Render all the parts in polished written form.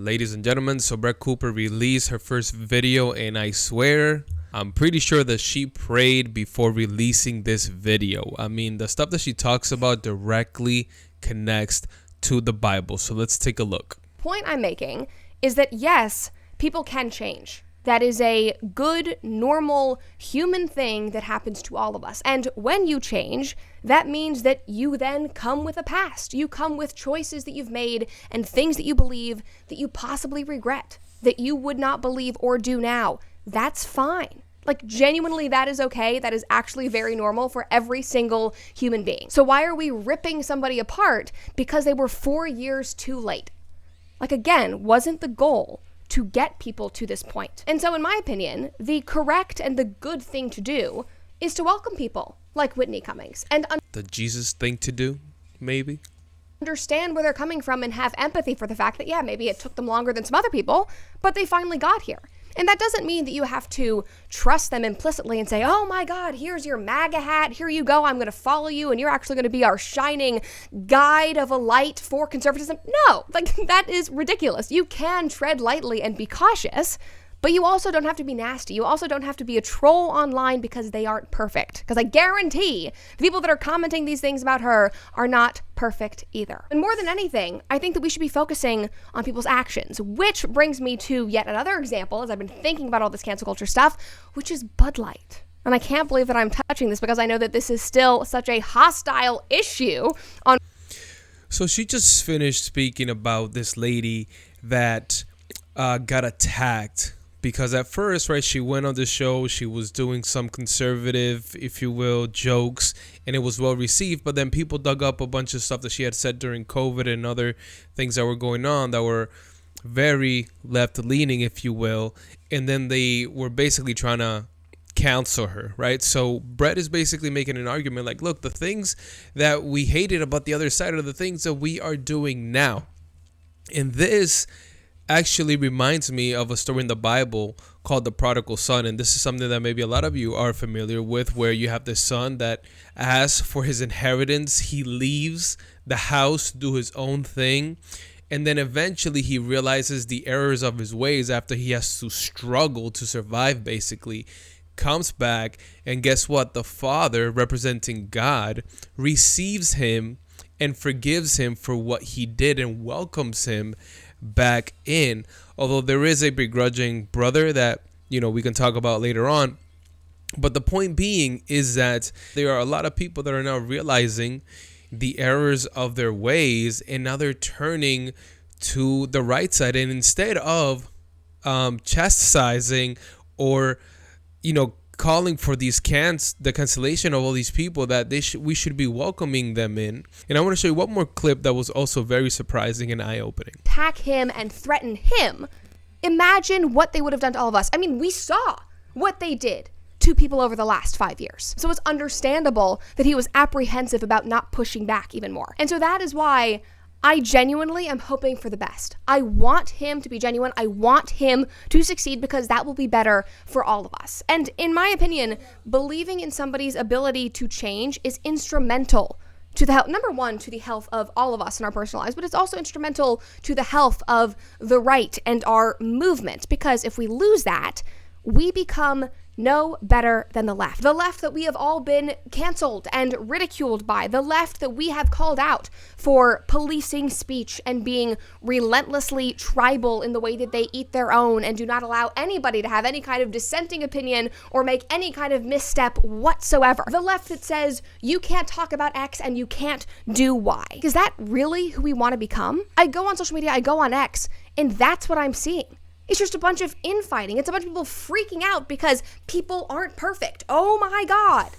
Ladies and gentlemen, so Brett Cooper released her first video, and I swear, I'm pretty sure that she prayed before releasing this video. I mean, the stuff that she talks about directly connects to the Bible. So let's take a look. Point I'm making is that yes, people can change. That is a good, normal, human thing that happens to all of us. And when you change, that means that you then come with a past. You come with choices that you've made and things that you believe that you possibly regret, that you would not believe or do now. That's fine. Like, genuinely, that is okay. That is actually very normal for every single human being. So why are we ripping somebody apart because they were 4 years too late? Like, again, wasn't the goal to get people to this point. And so in my opinion, the correct and the good thing to do is to welcome people like Whitney Cummings and the Jesus thing to do, maybe? Understand where they're coming from and have empathy for the fact that, yeah, maybe it took them longer than some other people, but they finally got here. And that doesn't mean that you have to trust them implicitly and say, oh my God, here's your MAGA hat. Here you go. I'm going to follow you. And you're actually going to be our shining guide of a light for conservatism. No, like that is ridiculous. You can tread lightly and be cautious, but you also don't have to be nasty. You also don't have to be a troll online because they aren't perfect. Because I guarantee the people that are commenting these things about her are not perfect either. And more than anything, I think that we should be focusing on people's actions, which brings me to yet another example as I've been thinking about all this cancel culture stuff, which is Bud Light. And I can't believe that I'm touching this because I know that this is still such a hostile issue on. So she just finished speaking about this lady that got attacked. Because at first, right, she went on the show, she was doing some conservative, if you will, jokes, and it was well received. But then people dug up a bunch of stuff that she had said during COVID and other things that were going on that were very left-leaning, if you will. And then they were basically trying to cancel her, right? So Brett is basically making an argument like, look, the things that we hated about the other side are the things that we are doing now. And this actually reminds me of a story in the Bible called the prodigal son, and this is something that maybe a lot of you are familiar with, where you have this son that asks for his inheritance. He leaves the house, do his own thing, and then eventually he realizes the errors of his ways after he has to struggle to survive, basically. Comes back, and guess what? The father, representing God, receives him and forgives him for what he did and welcomes him back in. Although there is a begrudging brother that, you know, we can talk about later on. But the point being is that there are a lot of people that are now realizing the errors of their ways, and now they're turning to the right side. And instead of chastising or, you know, calling for the cancellation of all these people, that we should be welcoming them in. And I want to show you one more clip that was also very surprising and eye-opening. Attack him and threaten him. Imagine what they would have done to all of us. I mean, we saw what they did to people over the last 5 years. So it's understandable that he was apprehensive about not pushing back even more. And so that is why I genuinely am hoping for the best. I want him to be genuine. I want him to succeed because that will be better for all of us. And in my opinion, believing in somebody's ability to change is instrumental to the health, number one, to the health of all of us in our personal lives, but it's also instrumental to the health of the right and our movement. Because if we lose that, we become no better than the left. The left that we have all been canceled and ridiculed by. The left that we have called out for policing speech and being relentlessly tribal in the way that they eat their own and do not allow anybody to have any kind of dissenting opinion or make any kind of misstep whatsoever. The left that says you can't talk about X and you can't do Y. Is that really who we want to become? I go on social media, I go on X, and that's what I'm seeing. It's just a bunch of infighting. It's a bunch of people freaking out because people aren't perfect. Oh my God.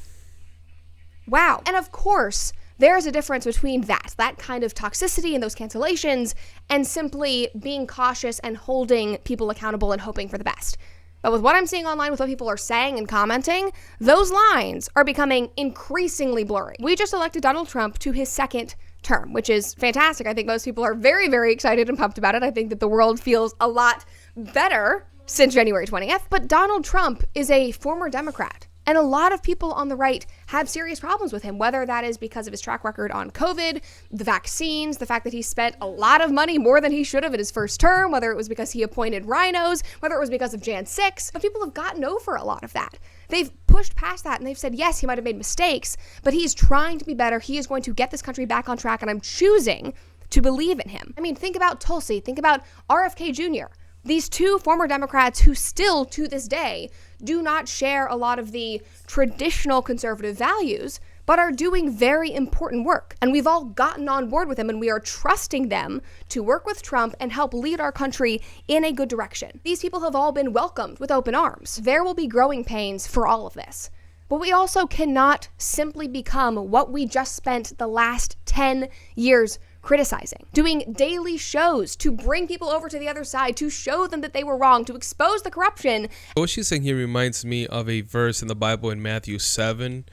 Wow. And of course, there is a difference between that kind of toxicity and those cancellations, and simply being cautious and holding people accountable and hoping for the best. But with what I'm seeing online, with what people are saying and commenting, those lines are becoming increasingly blurry. We just elected Donald Trump to his second term, which is fantastic. I think most people are very, very excited and pumped about it. I think that the world feels a lot better since January 20th. But Donald Trump is a former Democrat. And a lot of people on the right have serious problems with him, whether that is because of his track record on COVID, the vaccines, the fact that he spent a lot of money, more than he should have in his first term, whether it was because he appointed rhinos, whether it was because of Jan 6. But people have gotten over a lot of that. They've pushed past that and they've said, yes, he might have made mistakes, but he's trying to be better. He is going to get this country back on track, and I'm choosing to believe in him. I mean, think about Tulsi, think about RFK Jr., these two former Democrats who still, to this day, do not share a lot of the traditional conservative values, but are doing very important work. And we've all gotten on board with them, and we are trusting them to work with Trump and help lead our country in a good direction. These people have all been welcomed with open arms. There will be growing pains for all of this. But we also cannot simply become what we just spent the last 10 years criticizing, doing daily shows to bring people over to the other side, to show them that they were wrong, to expose the corruption. What she's saying here reminds me of a verse in the Bible in Matthew 7,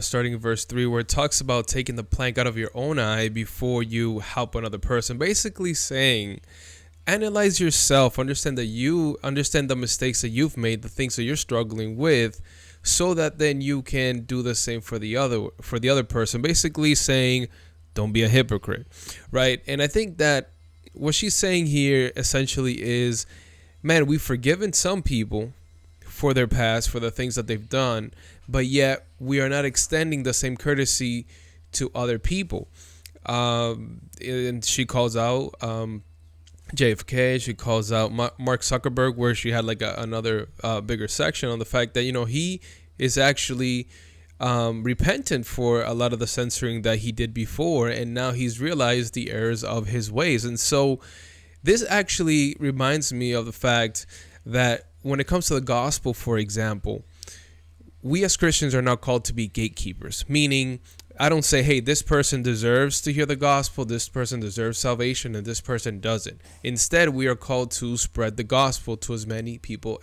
starting in verse 3, where it talks about taking the plank out of your own eye before you help another person. Basically saying, analyze yourself, understand the mistakes that you've made, the things that you're struggling with, so that then you can do the same for the other person. Basically saying, don't be a hypocrite, right? And I think that what she's saying here essentially is, man, we've forgiven some people for their past, for the things that they've done, but yet we are not extending the same courtesy to other people. And she calls out JFK, she calls out Mark Zuckerberg, where she had like another bigger section on the fact that, he is actually repentant for a lot of the censoring that he did before, and now he's realized the errors of his ways. And so this actually reminds me of the fact that when it comes to the gospel, for example, we as Christians are not called to be gatekeepers, meaning I don't say, hey, this person deserves to hear the gospel, this person deserves salvation, and this person doesn't. Instead, we are called to spread the gospel to as many people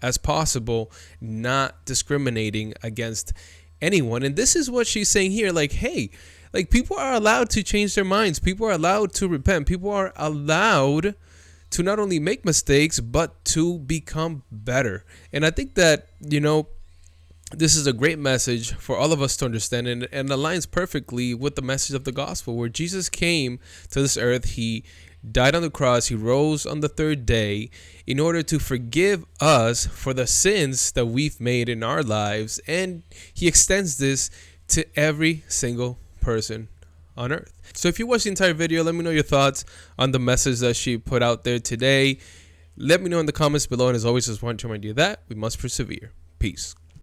as possible, not discriminating against anyone. And this is what she's saying here, like, hey, like, people are allowed to change their minds. People are allowed to repent. People are allowed to not only make mistakes, but to become better. And I think that, this is a great message for all of us to understand, and aligns perfectly with the message of the gospel, where Jesus came to this earth. He died on the cross. He rose on the third day in order to forgive us for the sins that we've made in our lives. And he extends this to every single person on earth. So if you watched the entire video, let me know your thoughts on the message that she put out there today. Let me know in the comments below. And as always, just want to remind you that we must persevere. Peace.